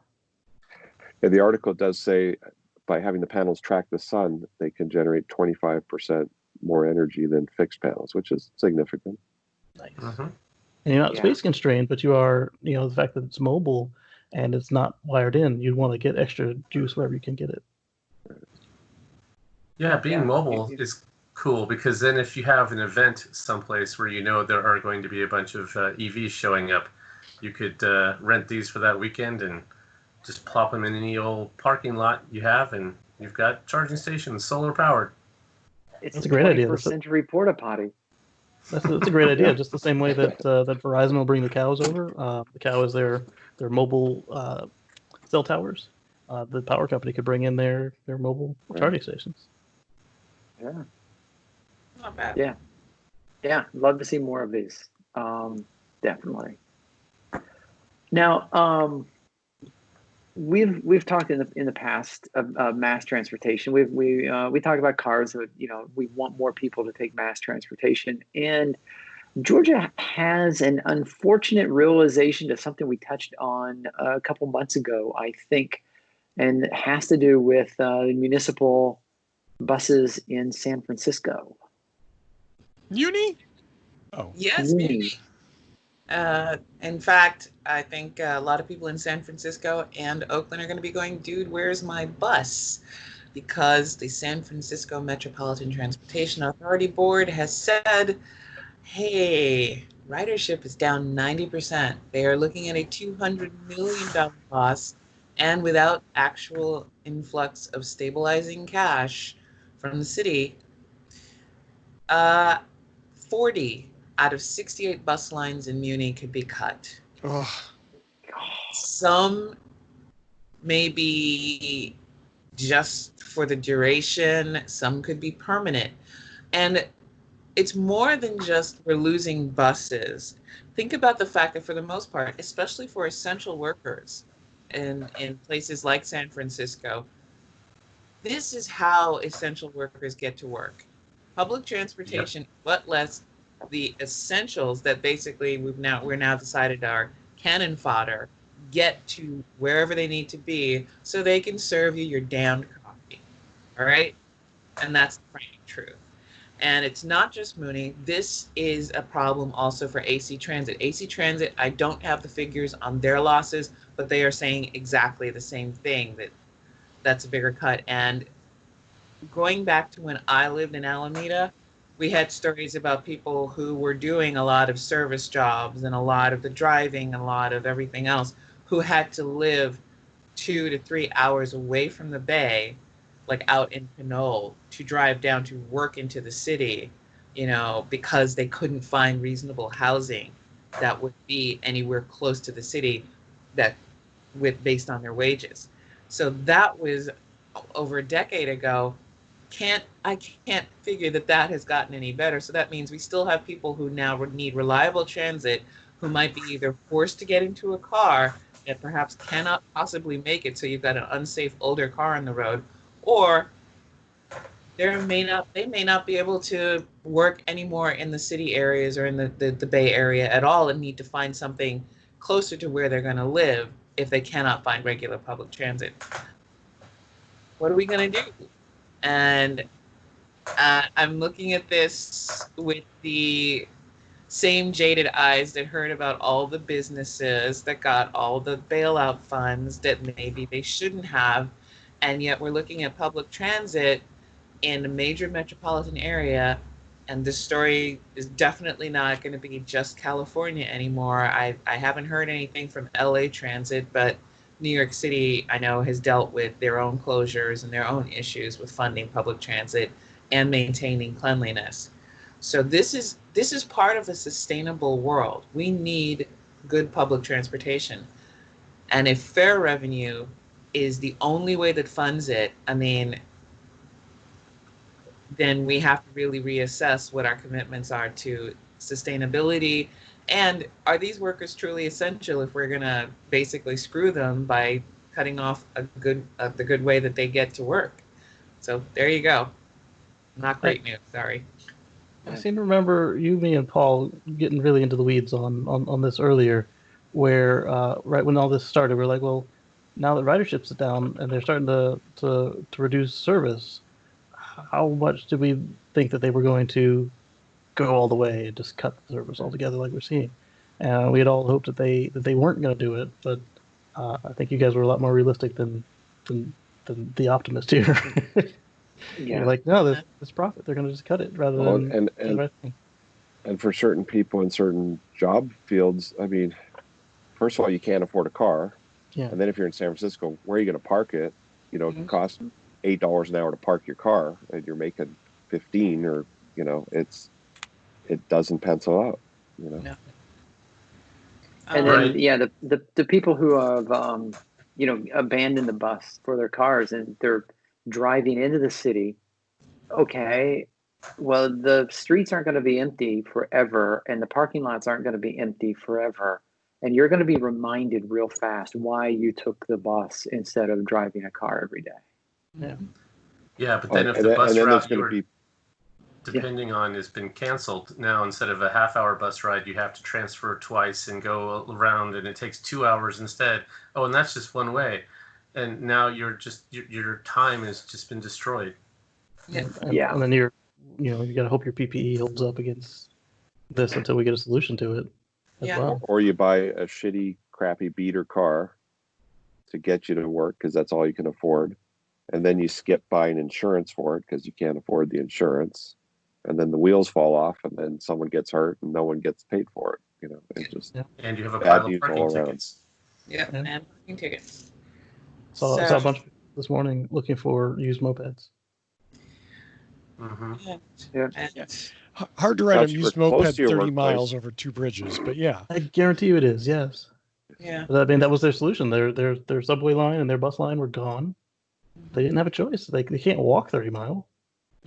Yeah, the article does say by having the panels track the sun, they can generate 25% more energy than fixed panels, which is significant. Nice. Mm-hmm. And you're not space constrained, but you are, the fact that it's mobile and it's not wired in, you want to get extra juice wherever you can get it. Yeah, being mobile is cool, because then if you have an event someplace where there are going to be a bunch of EVs showing up, you could rent these for that weekend and just plop them in any old parking lot you have, and you've got charging stations, solar powered. It's a great idea. 21st century porta potty. That's a great idea. Just the same way that Verizon will bring the cows over. The cow is their mobile cell towers. The power company could bring in their mobile charging stations. Yeah. Not bad. Yeah. Love to see more of these. Definitely. Now, we've talked in the past of mass transportation. We talked about cars that we want more people to take mass transportation, and Georgia has an unfortunate realization to something we touched on a couple months ago, I think, and it has to do with municipal buses in San Francisco. Muni? Oh, yes, Muni. In fact, I think a lot of people in San Francisco and Oakland are going to be going, dude, where's my bus? Because the San Francisco Metropolitan Transportation Authority Board has said, hey, ridership is down 90%. They are looking at a $200 million cost, and without actual influx of stabilizing cash from the city, 40 out of 68 bus lines in Muni could be cut. Oh. Some may be just for the duration, some could be permanent. And it's more than just we're losing buses. Think about the fact that for the most part, especially for essential workers in places like San Francisco, this is how essential workers get to work. Public transportation, what less the essentials that basically we're now decided are cannon fodder, get to wherever they need to be so they can serve you your damned coffee. All right? And that's the frank truth. And it's not just Muni. This is a problem also for AC Transit. AC Transit, I don't have the figures on their losses, but they are saying exactly the same thing, that's a bigger cut. And going back to when I lived in Alameda, we had stories about people who were doing a lot of service jobs and a lot of the driving, a lot of everything else, who had to live 2 to 3 hours away from the bay, like out in Pinole, to drive down to work into the city because they couldn't find reasonable housing that would be anywhere close to the city that based on their wages. So that was over a decade ago. I can't figure that has gotten any better. So that means we still have people who now need reliable transit, who might be either forced to get into a car that perhaps cannot possibly make it, so you've got an unsafe older car on the road, or they may not be able to work anymore in the city areas or in the Bay Area at all, and need to find something closer to where they're going to live if they cannot find regular public transit. What are we going to do? And I'm looking at this with the same jaded eyes that heard about all the businesses that got all the bailout funds that maybe they shouldn't have. And yet we're looking at public transit in a major metropolitan area. And this story is definitely not going to be just California anymore. I haven't heard anything from LA Transit, but New York City, I know, has dealt with their own closures and their own issues with funding public transit and maintaining cleanliness. So this is part of a sustainable world. We need good public transportation. And if fare revenue is the only way that funds it, I mean, then we have to really reassess what our commitments are to sustainability. And are these workers truly essential if we're going to basically screw them by cutting off the good way that they get to work? So there you go. Not great news, sorry. I seem to remember you, me, and Paul getting really into the weeds on this earlier, where right when all this started, we are like, well, now that ridership's down and they're starting to reduce service, how much do we think that they were going to go all the way and just cut the service altogether like we're seeing? And we had all hoped that they weren't going to do it, but I think you guys were a lot more realistic than the optimist here. Yeah. You're like, no, this profit, they're going to just cut it rather than and for certain people in certain job fields, I mean, first of all, you can't afford a car. Yeah. And then if you're in San Francisco, where are you going to park it? You know, it costs $8 an hour to park your car, and you're making 15, or it doesn't pencil out. No. And then the people who have abandoned the bus for their cars and they're driving into the city. Okay, well, the streets aren't going to be empty forever, and the parking lots aren't going to be empty forever. And you're going to be reminded real fast why you took the bus instead of driving a car every day. Yeah. Yeah, but then if the bus route you were depending on has been canceled, now instead of a half-hour bus ride, you have to transfer twice and go around, and it takes 2 hours instead. Oh, and that's just one way. And now your time has just been destroyed. Yeah. And then you got to hope your PPE holds up against this until we get a solution to it. Well. Or you buy a shitty, crappy beater car to get you to work because that's all you can afford. And then you skip buying insurance for it because you can't afford the insurance. And then the wheels fall off, and then someone gets hurt and no one gets paid for it. It's just and you have a pile of parking tickets. Yeah, and parking tickets. Saw a bunch of people this morning looking for used mopeds. Mm-hmm. Yeah. Hard to ride a used moped 30 miles over 2 bridges, but yeah. I guarantee you it is, yes. Yeah. But, I mean, that was their solution. Their subway line and their bus line were gone. They didn't have a choice. They can't walk 30 miles.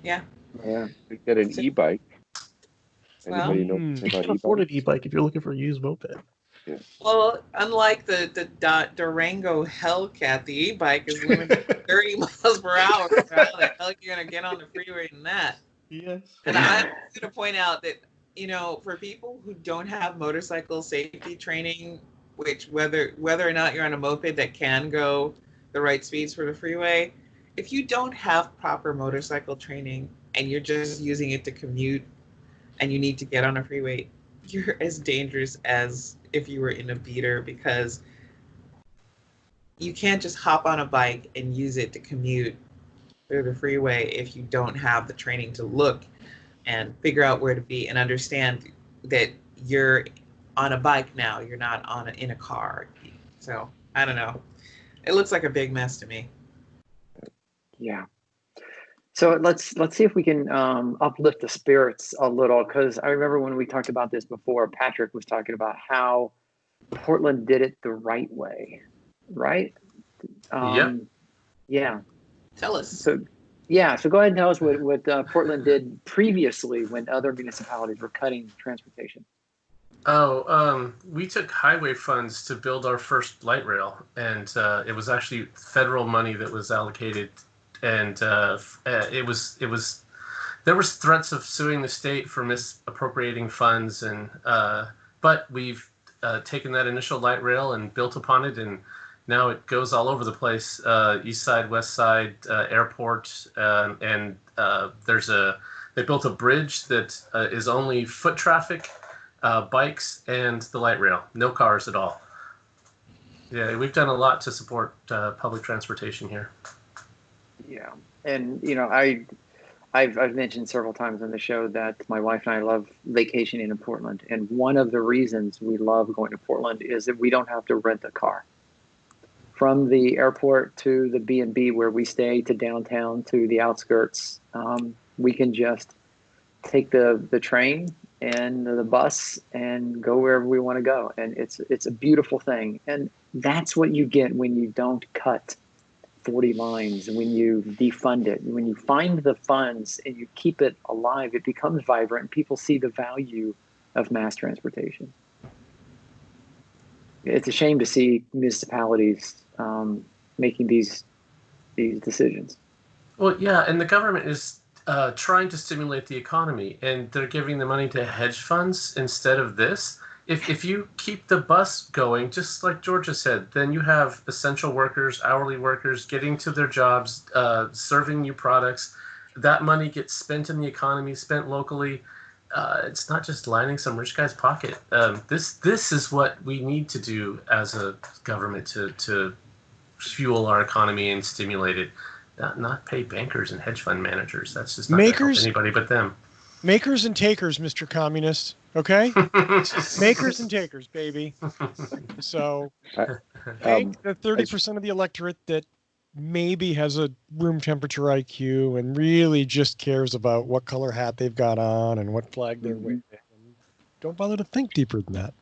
Yeah. Yeah. You get an e-bike. Anybody know you can afford an e-bike if you're looking for a used moped. Yeah. Well, unlike the Durango Hellcat, the e-bike is limited to 30 miles per hour. How the hell you're going to get on the freeway in that? Yes. And I'm going to point out that, for people who don't have motorcycle safety training, which whether or not you're on a moped that can go the right speeds for the freeway, if you don't have proper motorcycle training and you're just using it to commute and you need to get on a freeway, you're as dangerous as if you were in a beater, because you can't just hop on a bike and use it to commute through the freeway if you don't have the training to look and figure out where to be and understand that you're on a bike now, you're not in a car. So I don't know. It looks like a big mess to me. Yeah. So let's see if we can uplift the spirits a little, because I remember when we talked about this before, Patrick was talking about how Portland did it the right way, right? Yep. Yeah. Tell us. So go ahead and tell us what Portland did previously when other municipalities were cutting transportation. We took highway funds to build our first light rail, and it was actually federal money that was allocated, and it was there was threats of suing the state for misappropriating funds, and but we've taken that initial light rail and built upon it, and now it goes all over the place, east side, west side, airport, and they built a bridge that is only foot traffic, bikes, and the light rail. No cars at all. Yeah, we've done a lot to support public transportation here. Yeah, and I've mentioned several times on the show that my wife and I love vacationing in Portland, and one of the reasons we love going to Portland is that we don't have to rent a car. From the airport to the B&B where we stay to downtown to the outskirts, we can just take the train and the bus and go wherever we want to go, and it's a beautiful thing. And that's what you get when you don't cut 40 lines, when you defund it, when you find the funds and you keep it alive, it becomes vibrant, and people see the value of mass transportation. It's a shame to see municipalities making these decisions. Well, yeah, and the government is trying to stimulate the economy, and they're giving the money to hedge funds instead of this. If you keep the bus going, just like Georgia said, then you have essential workers, hourly workers getting to their jobs, serving you products. That money gets spent in the economy, spent locally. It's not just lining some rich guy's pocket. This is what we need to do as a government to fuel our economy and stimulate it. Not pay bankers and hedge fund managers. That's just not going to help anybody but them. Makers and takers, Mr. Communist. Okay? Makers and takers, baby. So take the 30% of the electorate that maybe has a room temperature IQ and really just cares about what color hat they've got on and what flag they're waving. Don't bother to think deeper than that.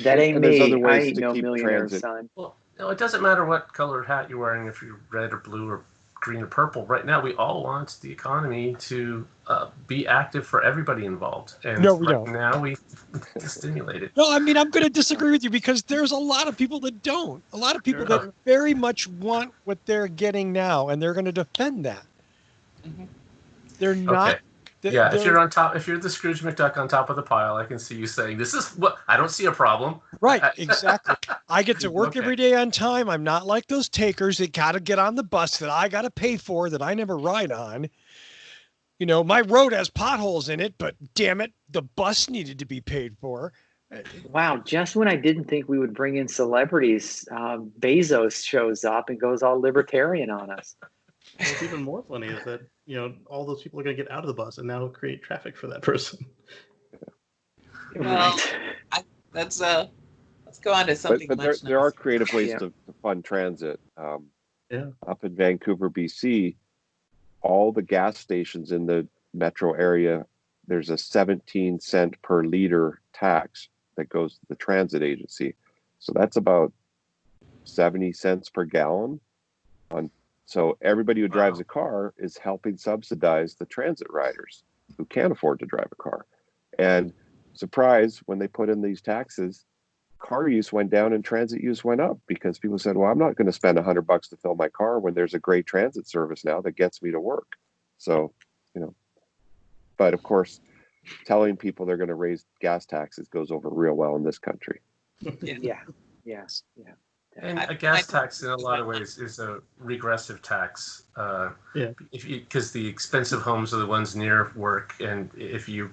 That ain't me. Other ways I ain't to no keep millionaire, transit. son. Well, no, it doesn't matter what color hat you're wearing, if you're red or blue or green or purple. Right now, we all want the economy to be active for everybody involved. And No, we don't. Now we stimulate it. No, I mean, I'm going to disagree with you because there's a lot of people that don't. A lot of people that very much want what they're getting now, and they're going to defend that. Mm-hmm. They're not. Okay. Yeah, if you're on top, if you're the Scrooge McDuck on top of the pile, I can see you saying, "This is what I don't see a problem." Right, exactly. I get to work every day on time. I'm not like those takers that got to get on the bus that I got to pay for that I never ride on. You know, my road has potholes in it, but damn it, the bus needed to be paid for. Wow, just when I didn't think we would bring in celebrities, Bezos shows up and goes all libertarian on us. What's even more funny is that, all those people are going to get out of the bus and now create traffic for that person. Well, let's go on to something but much there are creative ways to fund transit. Up in Vancouver, BC, all the gas stations in the metro area, there's a 17 cent per liter tax that goes to the transit agency. So that's about 70 cents per gallon. So everybody who drives a car is helping subsidize the transit riders who can't afford to drive a car. And surprise, when they put in these taxes, car use went down and transit use went up because people said, well, I'm not going to spend $100 to fill my car when there's a great transit service now that gets me to work. So, but of course, telling people they're going to raise gas taxes goes over real well in this country. Yeah. And a gas tax, in a lot of ways, is a regressive tax. Because the expensive homes are the ones near work, and if you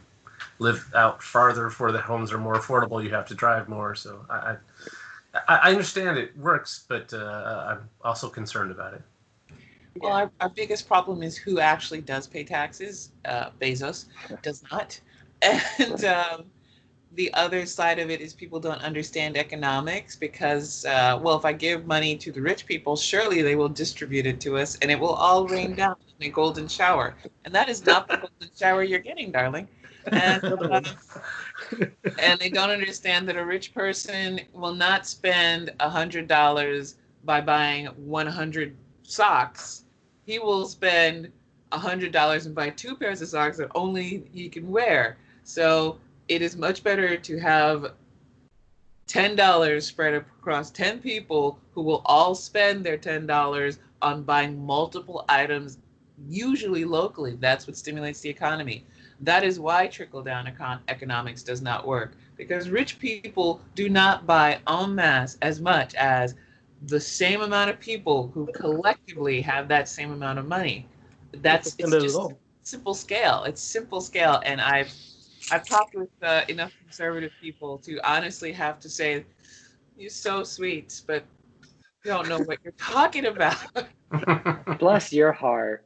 live out farther where the homes are more affordable, you have to drive more. So I understand it works, but I'm also concerned about it. Well, our biggest problem is who actually does pay taxes. Bezos does not. And the other side of it is people don't understand economics because, well, if I give money to the rich people, surely they will distribute it to us and it will all rain down in a golden shower. And that is not the golden shower you're getting, darling. And, and they don't understand that a rich person will not spend $100 by buying 100 socks. He will spend $100 and buy 2 pairs of socks that only he can wear. So it is much better to have $10 spread across 10 people who will all spend their $10 on buying multiple items, usually locally. That's what stimulates the economy. That is why trickle-down economics does not work, because rich people do not buy en masse as much as the same amount of people who collectively have that same amount of money. It's just simple scale. It's simple scale, and I've talked with enough conservative people to honestly have to say, you're so sweet, but you don't know what you're talking about. Bless your heart.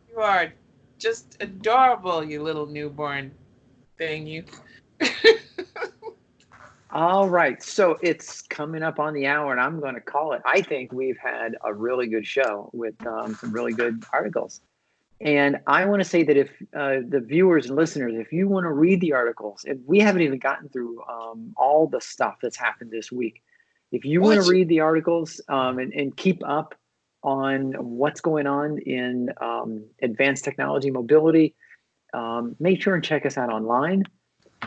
You are just adorable, you little newborn thing, you. All right, so it's coming up on the hour, and I'm going to call it. I think we've had a really good show with some really good articles. And I want to say that if the viewers and listeners, if you want to read the articles, if we haven't even gotten through all the stuff that's happened this week. If you want to read the articles and keep up on what's going on in advanced technology mobility, make sure and check us out online.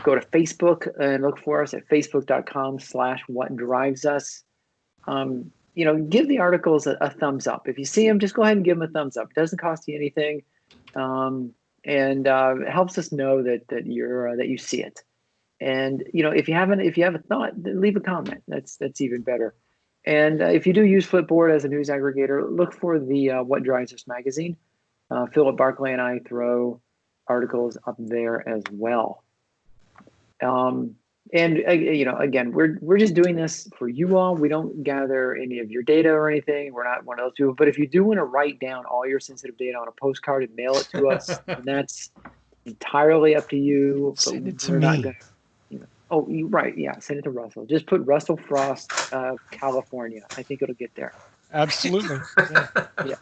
Go to Facebook and look for us at facebook.com/whatdrivesus. Give the articles a thumbs up. If you see them, just go ahead and give them a thumbs up. It doesn't cost you anything, and it helps us know that you see it. And if you have a thought, leave a comment. That's even better. And if you do use Flipboard as a news aggregator, look for the What Drives Us magazine. Philip Barclay and I throw articles up there as well. And again, we're just doing this for you all. We don't gather any of your data or anything. We're not one of those people. But if you do want to write down all your sensitive data on a postcard and mail it to us, then that's entirely up to you. Send it to me. Oh, right. Yeah, send it to Russell. Just put Russell Frost, California. I think it'll get there. Absolutely. Yeah.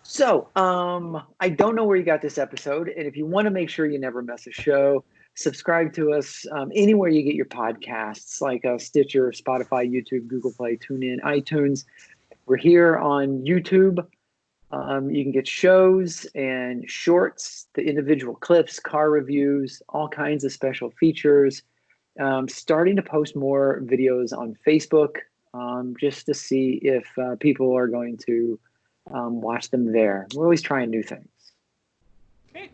So I don't know where you got this episode. And if you want to make sure you never miss a show, subscribe to us anywhere you get your podcasts, like Stitcher, Spotify, YouTube, Google Play, TuneIn, iTunes. We're here on YouTube. You can get shows and shorts, the individual clips, car reviews, all kinds of special features. Starting to post more videos on Facebook just to see if people are going to watch them there. We're always trying new things. Okay.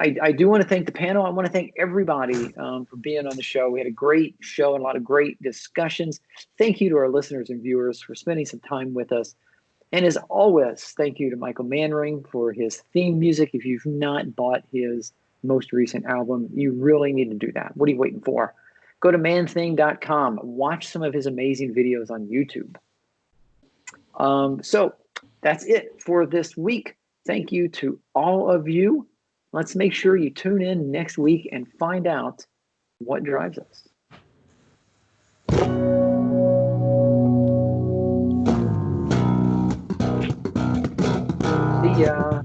I do want to thank the panel. I want to thank everybody for being on the show. We had a great show and a lot of great discussions. Thank you to our listeners and viewers for spending some time with us. And as always, thank you to Michael Manring for his theme music. If you've not bought his most recent album, you really need to do that. What are you waiting for? Go to manthing.com. Watch some of his amazing videos on YouTube. So that's it for this week. Thank you to all of you. Let's make sure you tune in next week and find out what drives us. See ya.